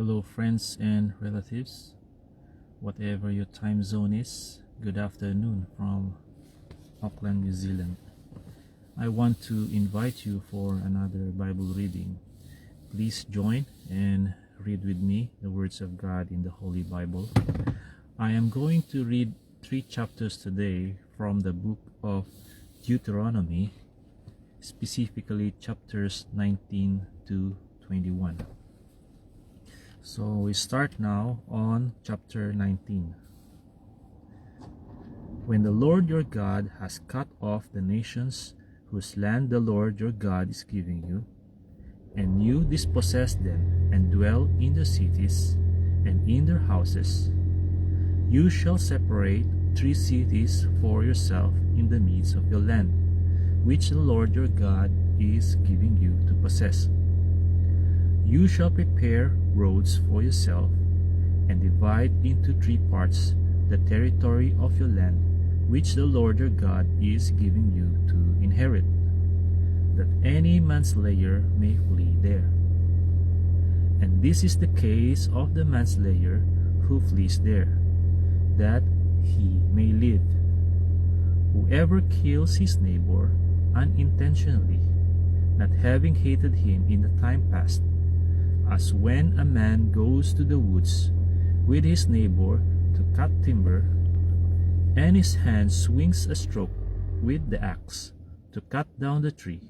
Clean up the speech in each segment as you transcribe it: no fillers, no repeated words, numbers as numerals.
Hello, friends and relatives. Whatever your time zone is, good afternoon from Auckland, New Zealand. I want to invite you for another Bible reading. Please join and read with me the words of God in the Holy Bible. I am going to read 3 chapters today from the book of Deuteronomy, specifically chapters 19 to 21. So we start now on chapter 19. When the Lord your God has cut off the nations whose land the Lord your God is giving you, and you dispossess them and dwell in their cities and in their houses, you shall separate 3 cities for yourself in the midst of your land, which the Lord your God is giving you to possess. You shall prepare roads for yourself, and divide into 3 parts the territory of your land, which the Lord your God is giving you to inherit, that any manslayer may flee there. And this is the case of the manslayer who flees there, that he may live. Whoever kills his neighbor unintentionally, not having hated him in the time past, as when a man goes to the woods with his neighbor to cut timber, and his hand swings a stroke with the axe to cut down the tree,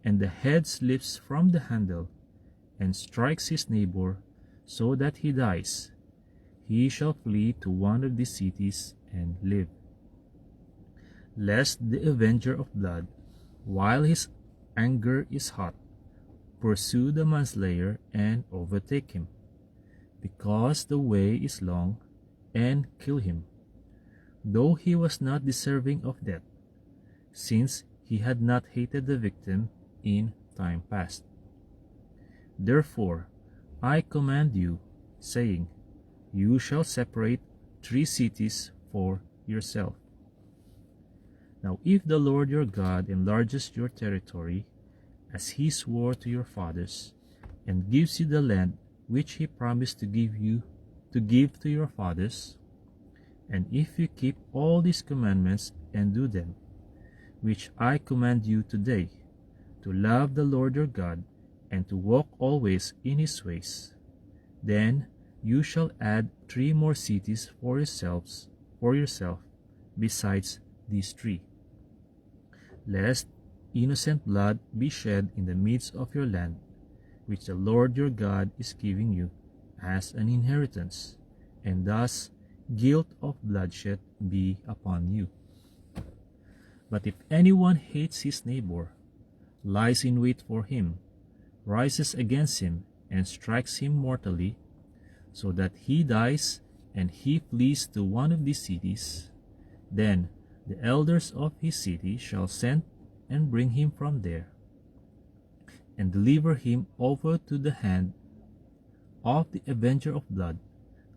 and the head slips from the handle and strikes his neighbor so that he dies, he shall flee to one of these cities and live. Lest the avenger of blood, while his anger is hot, pursue the manslayer and overtake him, because the way is long, and kill him, though he was not deserving of death, since he had not hated the victim in time past. Therefore I command you, saying, you shall separate 3 cities for yourself. Now if the Lord your God enlarges your territory, as he swore to your fathers, and gives you the land which he promised to give to your fathers, and if you keep all these commandments and do them, which I command you today, to love the Lord your God, and to walk always in his ways, then you shall add 3 more cities for yourself besides these 3, lest innocent blood be shed in the midst of your land, which the Lord your God is giving you as an inheritance, and thus guilt of bloodshed be upon you. But if anyone hates his neighbor, lies in wait for him, rises against him, and strikes him mortally, so that he dies and he flees to one of these cities, then the elders of his city shall send and bring him from there, and deliver him over to the hand of the avenger of blood,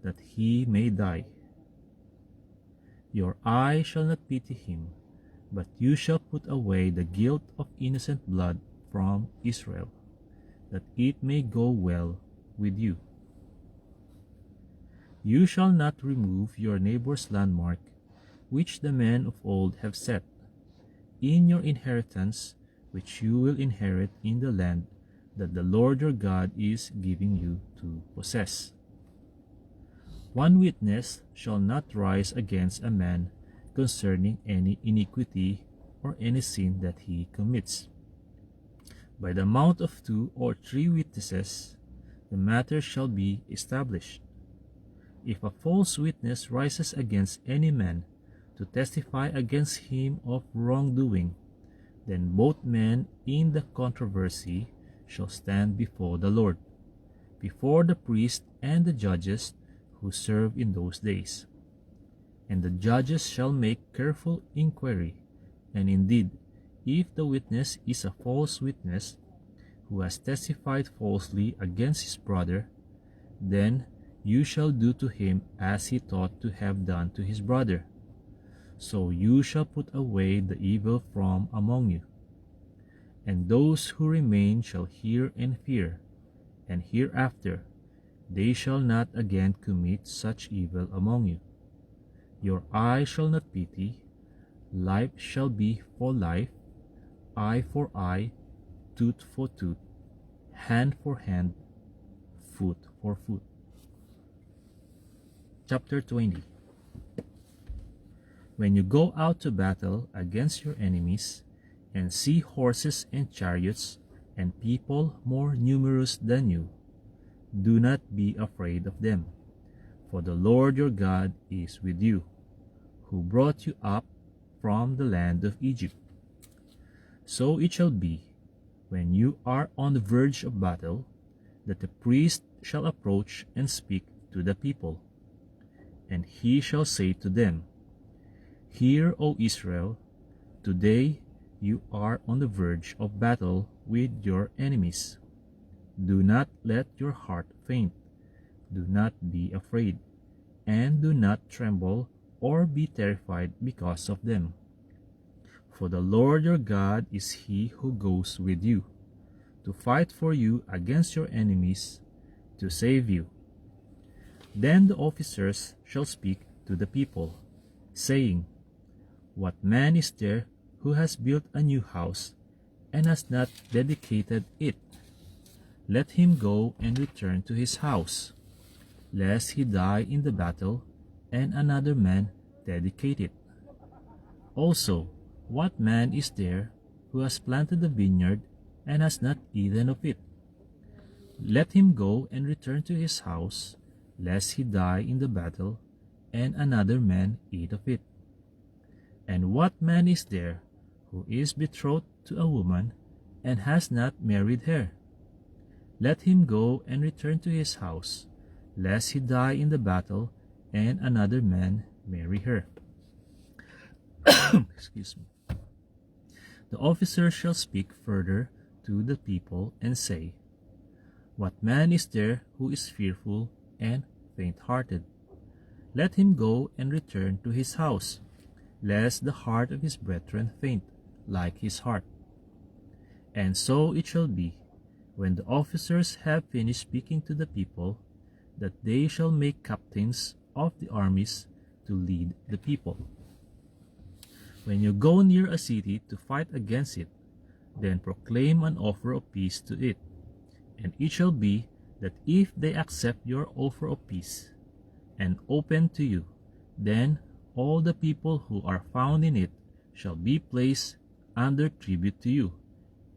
that he may die. Your eye shall not pity him, but you shall put away the guilt of innocent blood from Israel, that it may go well with you. You shall not remove your neighbor's landmark, which the men of old have set, in your inheritance, which you will inherit in the land that the Lord your God is giving you to possess. One witness shall not rise against a man concerning any iniquity or any sin that he commits. By the mouth of 2 or 3 witnesses, the matter shall be established. If a false witness rises against any man to testify against him of wrongdoing, then both men in the controversy shall stand before the Lord, before the priest and the judges who serve in those days. And the judges shall make careful inquiry, and indeed, if the witness is a false witness, who has testified falsely against his brother, then you shall do to him as he thought to have done to his brother. So you shall put away the evil from among you. And those who remain shall hear and fear, and hereafter they shall not again commit such evil among you. Your eye shall not pity, life shall be for life, eye for eye, tooth for tooth, hand for hand, foot for foot. Chapter 20. When you go out to battle against your enemies, and see horses and chariots, and people more numerous than you, do not be afraid of them, for the Lord your God is with you, who brought you up from the land of Egypt. So it shall be, when you are on the verge of battle, that the priest shall approach and speak to the people. And he shall say to them, Hear, O Israel, today you are on the verge of battle with your enemies. Do not let your heart faint. Do not be afraid, and do not tremble or be terrified because of them. For the Lord your God is he who goes with you, to fight for you against your enemies, to save you. Then the officers shall speak to the people, saying, What man is there who has built a new house, and has not dedicated it? Let him go and return to his house, lest he die in the battle, and another man dedicate it. Also, what man is there who has planted a vineyard, and has not eaten of it? Let him go and return to his house, lest he die in the battle, and another man eat of it. And what man is there who is betrothed to a woman, and has not married her? Let him go and return to his house, lest he die in the battle, and another man marry her. Excuse me. The officer shall speak further to the people and say, What man is there who is fearful and faint-hearted? Let him go and return to his house, lest the heart of his brethren faint like his heart. And so it shall be, when the officers have finished speaking to the people, that they shall make captains of the armies to lead the people. When you go near a city to fight against it, then proclaim an offer of peace to it. And it shall be that if they accept your offer of peace, and open to you, then all the people who are found in it shall be placed under tribute to you,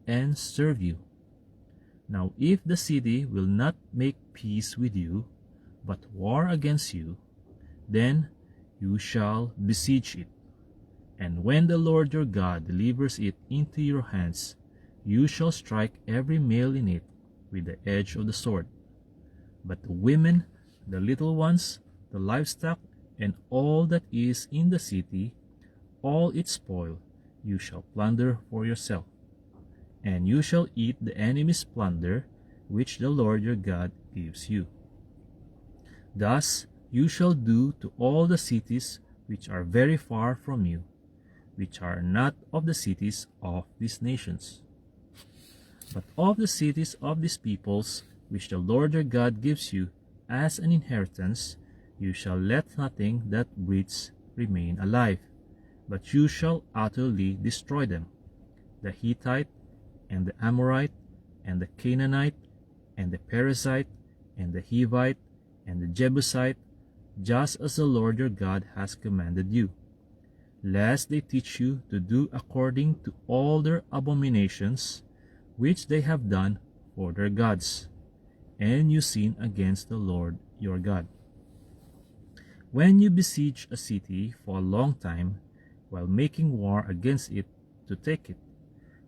and serve you. Now if the city will not make peace with you, but war against you, then you shall besiege it. And when the Lord your God delivers it into your hands, you shall strike every male in it with the edge of the sword. But the women, the little ones, the livestock, and all that is in the city, all its spoil, you shall plunder for yourself. And you shall eat the enemy's plunder, which the Lord your God gives you. Thus you shall do to all the cities which are very far from you, which are not of the cities of these nations. But of the cities of these peoples, which the Lord your God gives you as an inheritance, you shall let nothing that breathes remain alive, but you shall utterly destroy them: the Hittite, and the Amorite, and the Canaanite, and the Perizzite, and the Hivite, and the Jebusite, just as the Lord your God has commanded you, lest they teach you to do according to all their abominations which they have done for their gods, and you sin against the Lord your God. When you besiege a city for a long time, while making war against it to take it,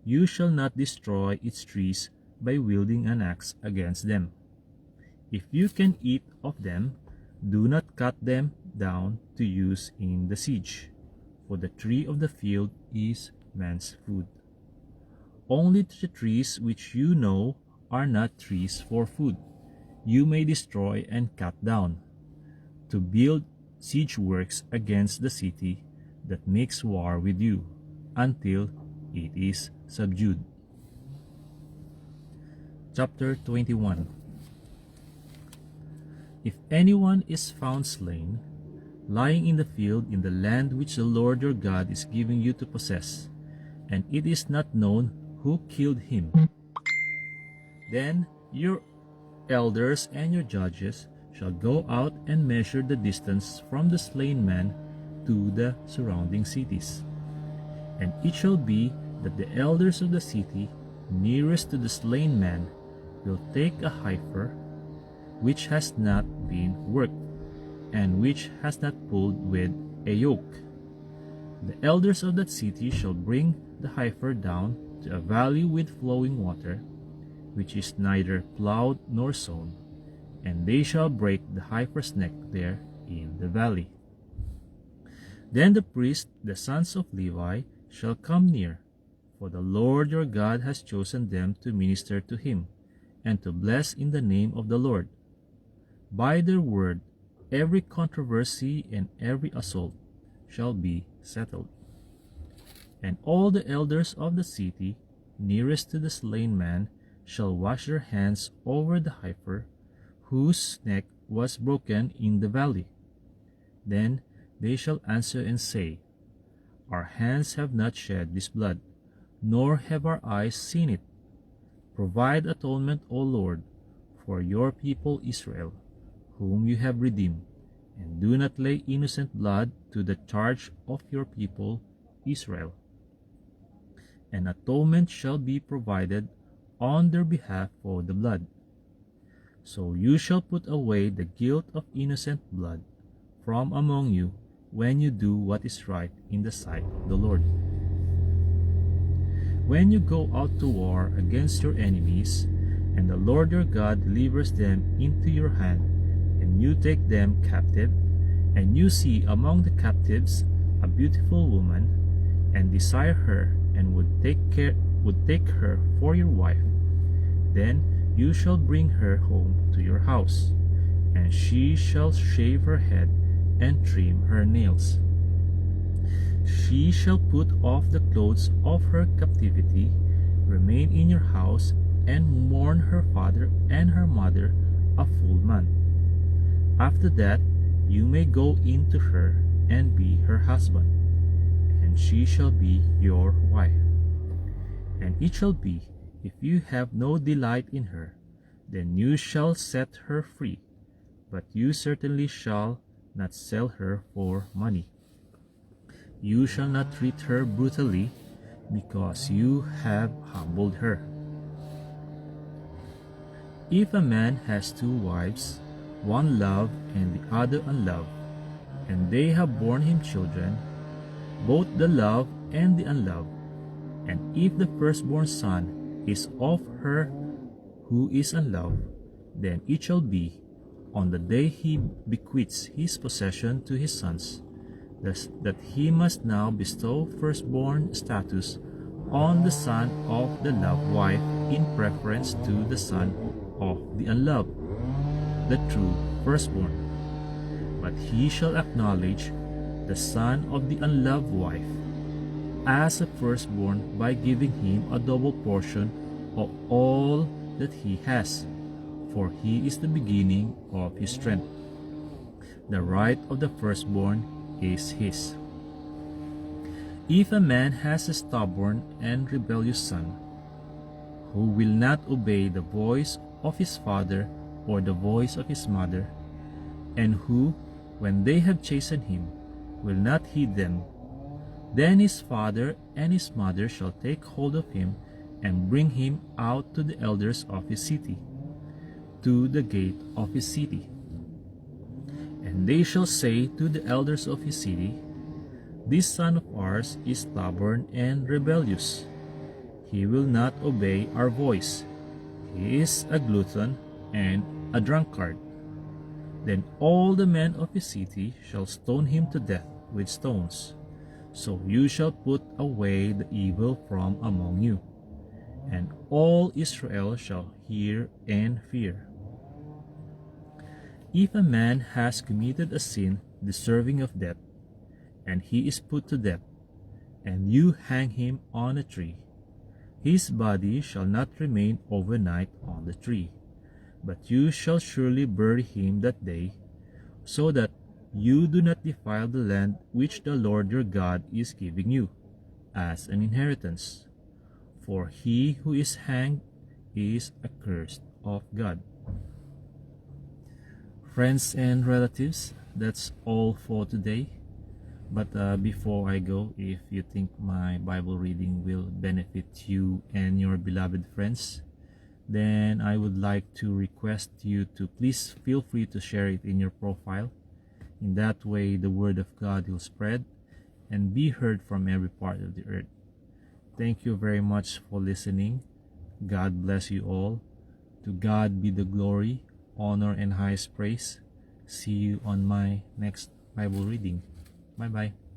you shall not destroy its trees by wielding an axe against them. If you can eat of them, do not cut them down to use in the siege, for the tree of the field is man's food. Only the trees which you know are not trees for food, you may destroy and cut down, to build siege works against the city that makes war with you, until it is subdued. Chapter 21. If anyone is found slain, lying in the field in the land which the Lord your God is giving you to possess, and it is not known who killed him, then your elders and your judges shall go out and measure the distance from the slain man to the surrounding cities. And it shall be that the elders of the city nearest to the slain man will take a heifer which has not been worked, and which has not pulled with a yoke. The elders of that city shall bring the heifer down to a valley with flowing water, which is neither plowed nor sown, and they shall break the heifer's neck there in the valley. Then the priests, the sons of Levi, shall come near, for the Lord your God has chosen them to minister to him, and to bless in the name of the Lord. By their word, every controversy and every assault shall be settled. And all the elders of the city nearest to the slain man shall wash their hands over the heifer, whose neck was broken in the valley. Then they shall answer and say, Our hands have not shed this blood, nor have our eyes seen it. Provide atonement, O Lord, for your people Israel, whom you have redeemed, and do not lay innocent blood to the charge of your people Israel. And atonement shall be provided on their behalf for the blood. So you shall put away the guilt of innocent blood from among you when you do what is right in the sight of the Lord. When you go out to war against your enemies, and the Lord your God delivers them into your hand, and you take them captive, and you see among the captives a beautiful woman, and desire her, and would take her for your wife, then you shall bring her home to your house, and she shall shave her head and trim her nails. She shall put off the clothes of her captivity, remain in your house, and mourn her father and her mother a full month. After that you may go in to her and be her husband, and she shall be your wife. And it shall be, if you have no delight in her, then you shall set her free, but you certainly shall not sell her for money. You shall not treat her brutally, because you have humbled her. If a man has two wives, one loved and the other unloved, and they have borne him children, both the loved and the unloved, and if the firstborn son is of her who is unloved, then it shall be, on the day he bequeaths his possession to his sons, that he must now bestow firstborn status on the son of the loved wife in preference to the son of the unloved, the true firstborn. But he shall acknowledge the son of the unloved wife as a firstborn by giving him a double portion of all that he has, for he is the beginning of his strength. The right of the firstborn is his. If a man has a stubborn and rebellious son, who will not obey the voice of his father or the voice of his mother, and who, when they have chastened him, will not heed them, then his father and his mother shall take hold of him and bring him out to the elders of his city, to the gate of his city. And they shall say to the elders of his city, This son of ours is stubborn and rebellious. He will not obey our voice. He is a glutton and a drunkard. Then all the men of his city shall stone him to death with stones. So you shall put away the evil from among you, and all Israel shall hear and fear. If a man has committed a sin deserving of death, and he is put to death, and you hang him on a tree, his body shall not remain overnight on the tree, but you shall surely bury him that day, so that you do not defile the land which the Lord your God is giving you as an inheritance. For he who is hanged is accursed of God. Friends and relatives, that's all for today. But before I go, if you think my Bible reading will benefit you and your beloved friends, then I would like to request you to please feel free to share it in your profile. In that way, the word of God will spread and be heard from every part of the earth. Thank you very much for listening. God bless you all. To God be the glory, honor, and highest praise. See you on my next Bible reading. Bye-bye.